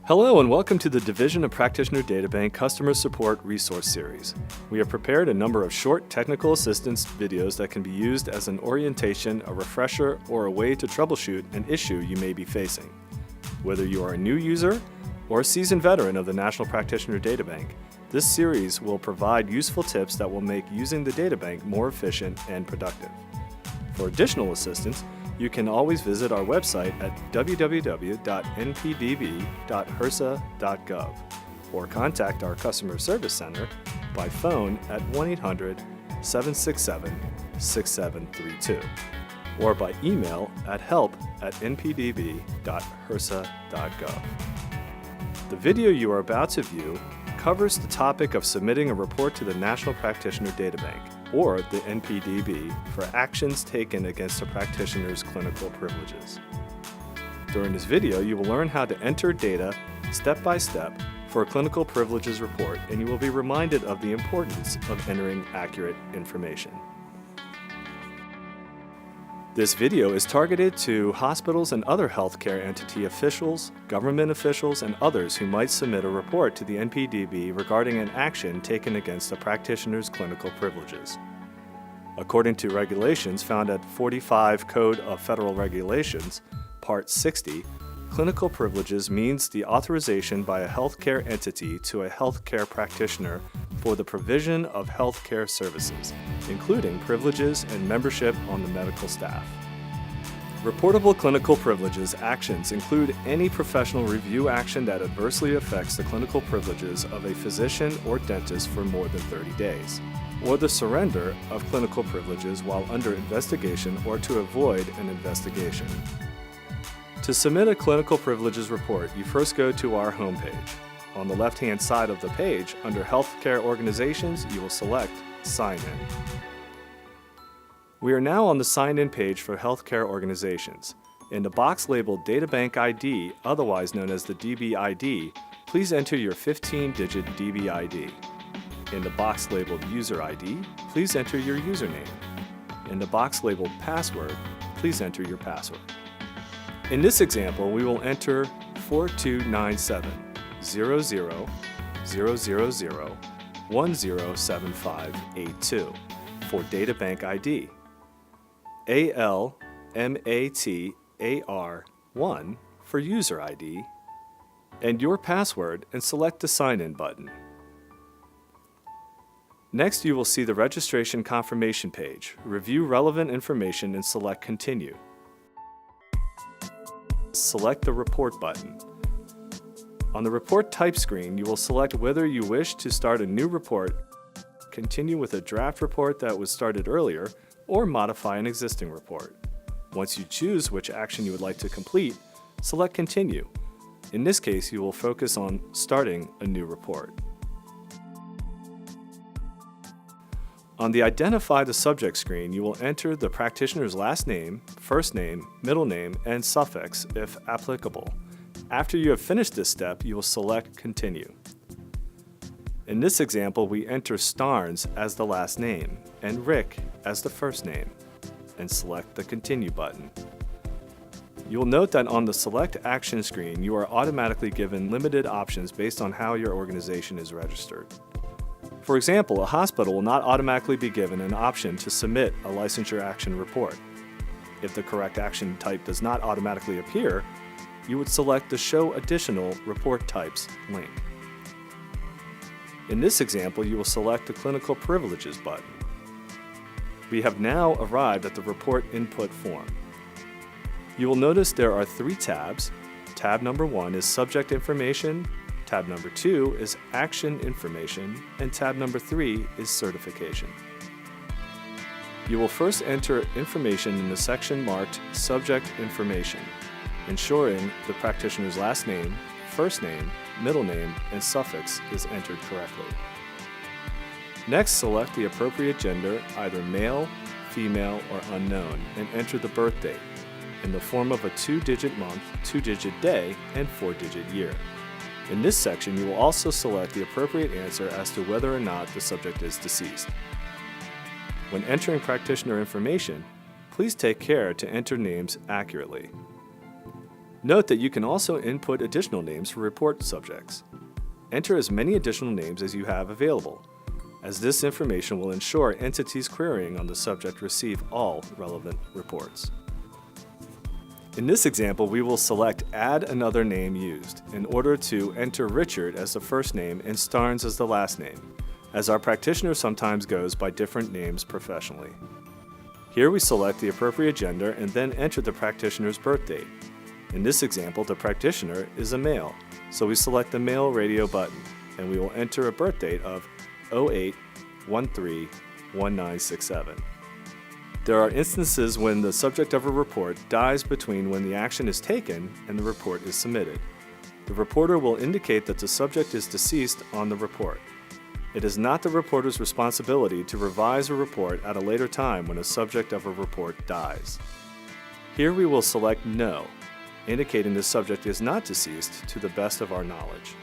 Hello and welcome to the Division of Practitioner Data Bank Customer Support Resource Series. We have prepared a number of short technical assistance videos that can be used as an orientation, a refresher, or a way to troubleshoot an issue you may be facing. Whether you are a new user or a seasoned veteran of the National Practitioner Data Bank, this series will provide useful tips that will make using the data bank more efficient and productive. For additional assistance, you can always visit our website at www.npdb.hrsa.gov or contact our Customer Service Center by phone at 1-800-767-6732 or by email at help@npdb.hrsa.gov. The video you are about to view covers the topic of submitting a report to the National Practitioner Data Bank, or the NPDB, for actions taken against a practitioner's clinical privileges. During this video, you will learn how to enter data step by step for a clinical privileges report, and you will be reminded of the importance of entering accurate information. This video is targeted to hospitals and other healthcare entity officials, government officials, and others who might submit a report to the NPDB regarding an action taken against a practitioner's clinical privileges. According to regulations found at 45 Code of Federal Regulations, Part 60, clinical privileges means the authorization by a healthcare entity to a healthcare practitioner for the provision of healthcare services, including privileges and membership on the medical staff. Reportable clinical privileges actions include any professional review action that adversely affects the clinical privileges of a physician or dentist for more than 30 days, or the surrender of clinical privileges while under investigation or to avoid an investigation. To submit a clinical privileges report, you first go to our homepage. On the left-hand side of the page, under Healthcare Organizations, you will select Sign In. We are now on the Sign In page for healthcare organizations. In the box labeled Data Bank ID, otherwise known as the DB ID, please enter your 15-digit DB ID. In the box labeled User ID, please enter your username. In the box labeled Password, please enter your password. In this example, we will enter 4297-000-107582 for Data Bank ID, ALMATAR1 for User ID, and your password, and select the Sign In button. Next, you will see the registration confirmation page. Review relevant information and select Continue. Select the Report button. On the Report Type screen, you will select whether you wish to start a new report, continue with a draft report that was started earlier, or modify an existing report. Once you choose which action you would like to complete, select Continue. In this case, you will focus on starting a new report. On the Identify the Subject screen, you will enter the practitioner's last name, first name, middle name, and suffix if applicable. After you have finished this step, you will select Continue. In this example, we enter Starnes as the last name and Rick as the first name, and select the Continue button. You will note that on the Select Action screen, you are automatically given limited options based on how your organization is registered. For example, a hospital will not automatically be given an option to submit a licensure action report. If the correct action type does not automatically appear, you would select the Show Additional Report Types link. In this example, you will select the Clinical Privileges button. We have now arrived at the report input form. You will notice there are 3 tabs. Tab number 1 is Subject Information, tab number 2 is Action Information, and tab number 3 is Certification. You will first enter information in the section marked Subject Information, ensuring the practitioner's last name, first name, middle name, and suffix is entered correctly. Next, select the appropriate gender, either male, female, or unknown, and enter the birth date in the form of a 2-digit month, 2-digit day, and 4-digit year. In this section, you will also select the appropriate answer as to whether or not the subject is deceased. When entering practitioner information, please take care to enter names accurately. Note that you can also input additional names for report subjects. Enter as many additional names as you have available, as this information will ensure entities querying on the subject receive all relevant reports. In this example, we will select Add Another Name Used in order to enter Richard as the first name and Starnes as the last name, as our practitioner sometimes goes by different names professionally. Here we select the appropriate gender and then enter the practitioner's birth date. In this example, the practitioner is a male, so we select the male radio button, and we will enter a birth date of 08-13-1967. There are instances when the subject of a report dies between when the action is taken and the report is submitted. The reporter will indicate that the subject is deceased on the report. It is not the reporter's responsibility to revise a report at a later time when a subject of a report dies. Here we will select No, indicating the subject is not deceased to the best of our knowledge.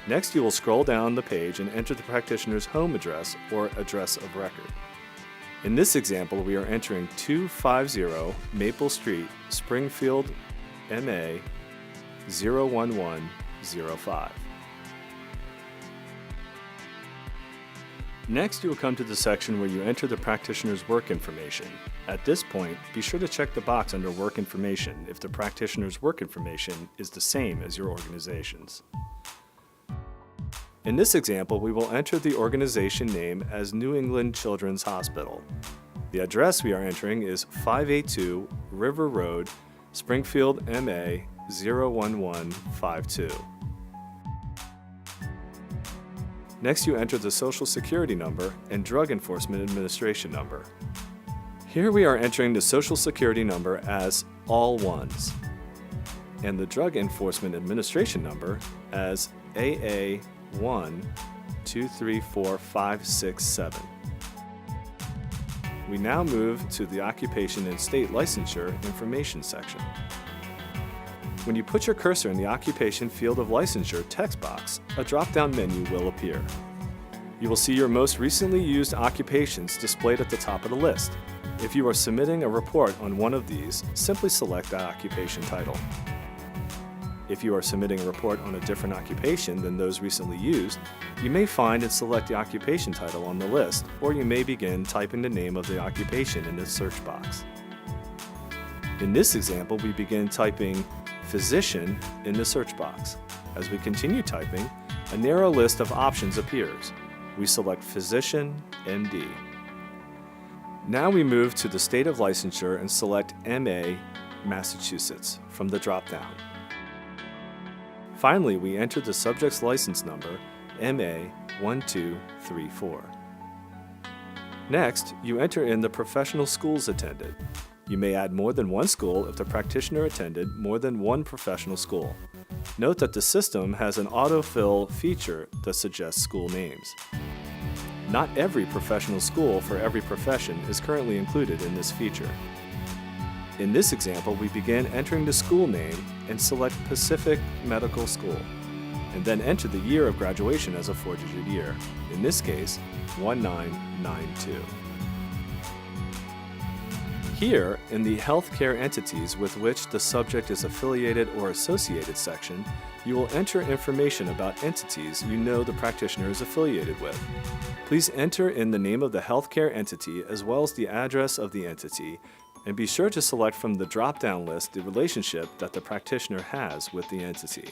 Next, you will scroll down the page and enter the practitioner's home address or address of record. In this example, we are entering 250 Maple Street, Springfield, MA 01105. Next, you will come to the section where you enter the practitioner's work information. At this point, be sure to check the box under Work Information if the practitioner's work information is the same as your organization's. In this example, we will enter the organization name as New England Children's Hospital. The address we are entering is 582 River Road, Springfield, MA 01152. Next, you enter the Social Security number and Drug Enforcement Administration number. Here we are entering the Social Security number as all ones, and the Drug Enforcement Administration number as AA1234567. We now move to the Occupation and State Licensure Information section. When you put your cursor in the Occupation Field of Licensure text box, a drop-down menu will appear. You will see your most recently used occupations displayed at the top of the list. If you are submitting a report on one of these, simply select that occupation title. If you are submitting a report on a different occupation than those recently used, you may find and select the occupation title on the list, or you may begin typing the name of the occupation in the search box. In this example, we begin typing physician in the search box. As we continue typing, a narrow list of options appears. We select Physician, MD. Now we move to the state of licensure and select MA, Massachusetts from the drop-down. Finally, we enter the subject's license number, MA1234. Next, you enter in the professional schools attended. You may add more than one school if the practitioner attended more than one professional school. Note that the system has an autofill feature that suggests school names. Not every professional school for every profession is currently included in this feature. In this example, we begin entering the school name and select Pacific Medical School, and then enter the year of graduation as a 4-digit year, in this case, 1992. Here, in the healthcare entities with which the subject is affiliated or associated section, you will enter information about entities you know the practitioner is affiliated with. Please enter in the name of the healthcare entity as well as the address of the entity, and be sure to select from the drop-down list the relationship that the practitioner has with the entity.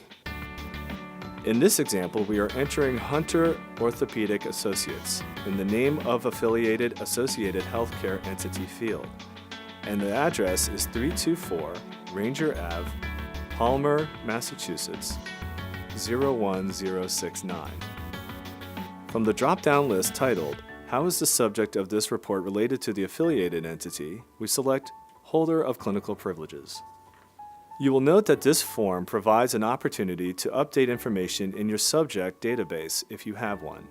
In this example, we are entering Hunter Orthopedic Associates in the name of affiliated associated healthcare entity field, and the address is 324 Ranger Ave, Palmer, Massachusetts 01069. From the drop-down list titled, How is the subject of this report related to the affiliated entity, we select Holder of Clinical Privileges. You will note that this form provides an opportunity to update information in your subject database if you have one.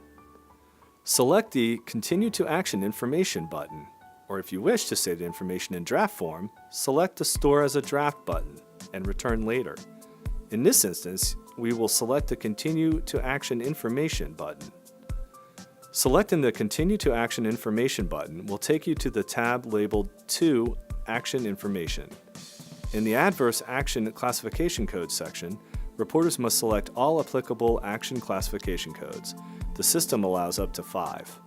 Select the Continue to Action Information button, or if you wish to save the information in draft form, select the Store as a Draft button and return later. In this instance, we will select the Continue to Action Information button. Selecting the Continue to Action Information button will take you to the tab labeled To Action Information. In the Adverse Action Classification Code section, reporters must select all applicable action classification codes. The system allows up to 5.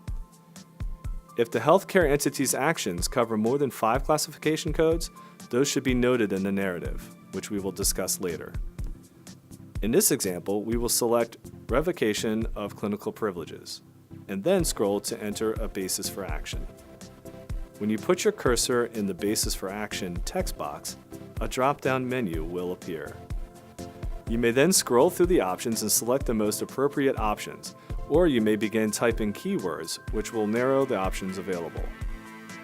If the healthcare entity's actions cover more than 5 classification codes, those should be noted in the narrative, which we will discuss later. In this example, we will select Revocation of Clinical Privileges, and then scroll to enter a basis for action. When you put your cursor in the Basis for Action text box, a drop-down menu will appear. You may then scroll through the options and select the most appropriate options, or you may begin typing keywords, which will narrow the options available.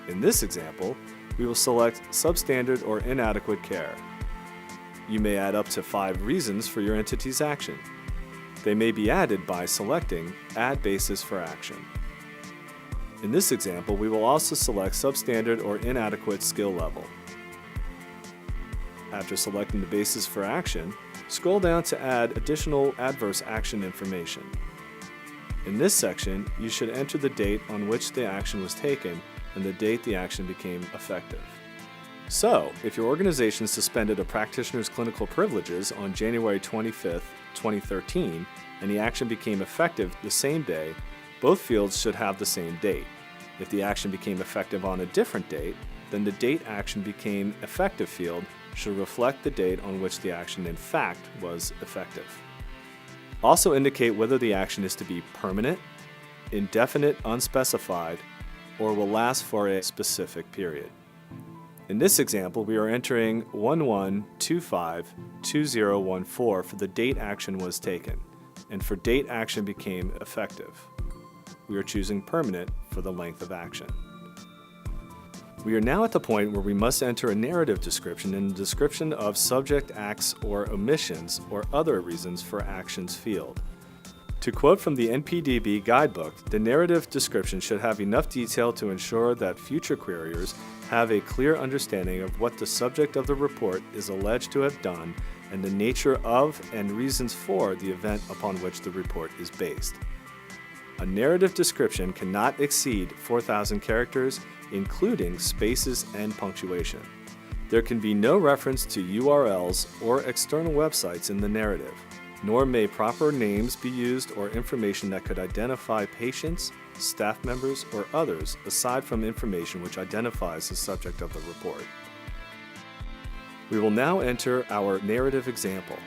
In this example, we will select Substandard or Inadequate Care. You may add up to 5 reasons for your entity's action. They may be added by selecting Add Basis for Action. In this example, we will also select Substandard or Inadequate Skill Level. After selecting the basis for action, scroll down to add additional adverse action information. In this section, you should enter the date on which the action was taken and the date the action became effective. So, if your organization suspended a practitioner's clinical privileges on January 25, 2013, and the action became effective the same day, both fields should have the same date. If the action became effective on a different date, then the date action became effective field should reflect the date on which the action in fact was effective. Also indicate whether the action is to be permanent, indefinite unspecified, or will last for a specific period. In this example, we are entering 11252014 for the date action was taken, and for date action became effective. We are choosing permanent for the length of action. We are now at the point where we must enter a narrative description in the description of subject acts or omissions or other reasons for actions field. To quote from the NPDB guidebook, the narrative description should have enough detail to ensure that future queryers have a clear understanding of what the subject of the report is alleged to have done and the nature of and reasons for the event upon which the report is based. A narrative description cannot exceed 4,000 characters, including spaces and punctuation. There can be no reference to URLs or external websites in the narrative, nor may proper names be used or information that could identify patients, staff members, or others aside from information which identifies the subject of the report. We will now enter our narrative example.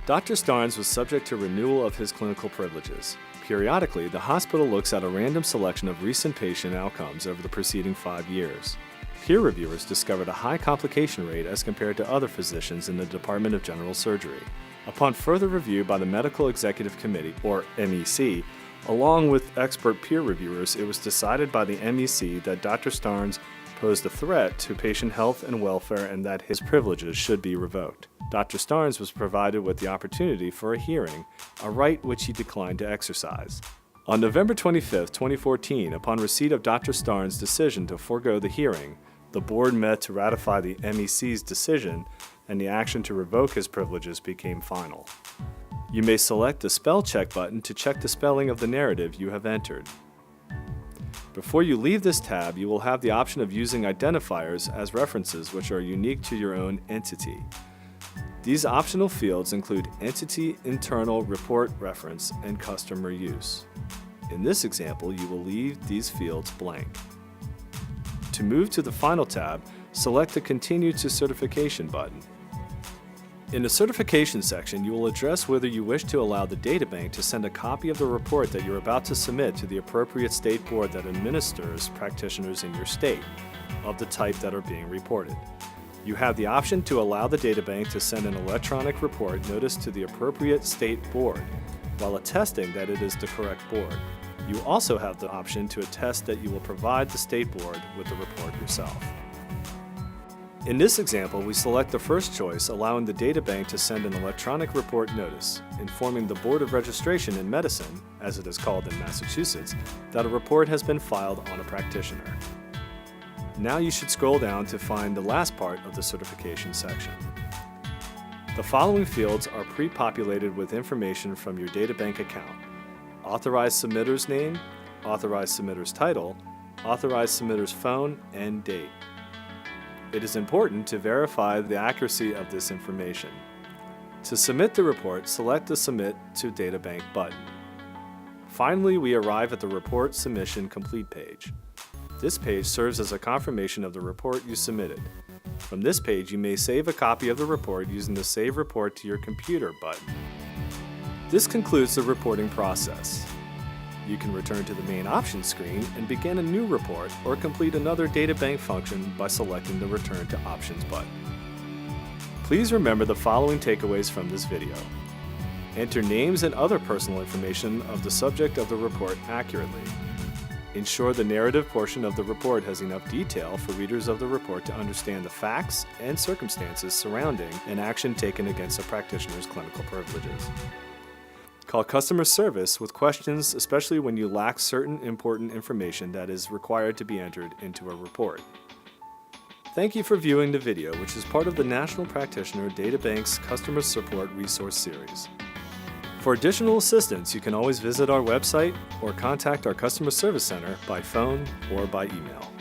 Dr. Starnes was subject to renewal of his clinical privileges. Periodically, the hospital looks at a random selection of recent patient outcomes over the preceding 5 years. Peer reviewers discovered a high complication rate as compared to other physicians in the Department of General Surgery. Upon further review by the Medical Executive Committee, or MEC, along with expert peer reviewers, it was decided by the MEC that Dr. Starnes posed a threat to patient health and welfare and that his privileges should be revoked. Dr. Starnes was provided with the opportunity for a hearing, a right which he declined to exercise. On November 25, 2014, upon receipt of Dr. Starnes' decision to forego the hearing, the board met to ratify the MEC's decision and the action to revoke his privileges became final. You may select the spell check button to check the spelling of the narrative you have entered. Before you leave this tab, you will have the option of using identifiers as references which are unique to your own entity. These optional fields include Entity Internal Report Reference and Customer Use. In this example, you will leave these fields blank. To move to the final tab, select the Continue to Certification button. In the certification section, you will address whether you wish to allow the data bank to send a copy of the report that you're about to submit to the appropriate state board that administers practitioners in your state, of the type that are being reported. You have the option to allow the data bank to send an electronic report notice to the appropriate state board, while attesting that it is the correct board. You also have the option to attest that you will provide the state board with the report yourself. In this example, we select the first choice, allowing the data bank to send an electronic report notice, informing the Board of Registration in Medicine, as it is called in Massachusetts, that a report has been filed on a practitioner. Now you should scroll down to find the last part of the certification section. The following fields are pre-populated with information from your data bank account: authorized submitter's name, authorized submitter's title, authorized submitter's phone, and date. It is important to verify the accuracy of this information. To submit the report, select the Submit to Data Bank button. Finally, we arrive at the Report Submission Complete page. This page serves as a confirmation of the report you submitted. From this page, you may save a copy of the report using the Save Report to Your Computer button. This concludes the reporting process. You can return to the main options screen and begin a new report or complete another data bank function by selecting the Return to Options button. Please remember the following takeaways from this video. Enter names and other personal information of the subject of the report accurately. Ensure the narrative portion of the report has enough detail for readers of the report to understand the facts and circumstances surrounding an action taken against a practitioner's clinical privileges. Call customer service with questions, especially when you lack certain important information that is required to be entered into a report. Thank you for viewing the video, which is part of the National Practitioner Data Bank's Customer Support Resource Series. For additional assistance, you can always visit our website or contact our Customer Service Center by phone or by email.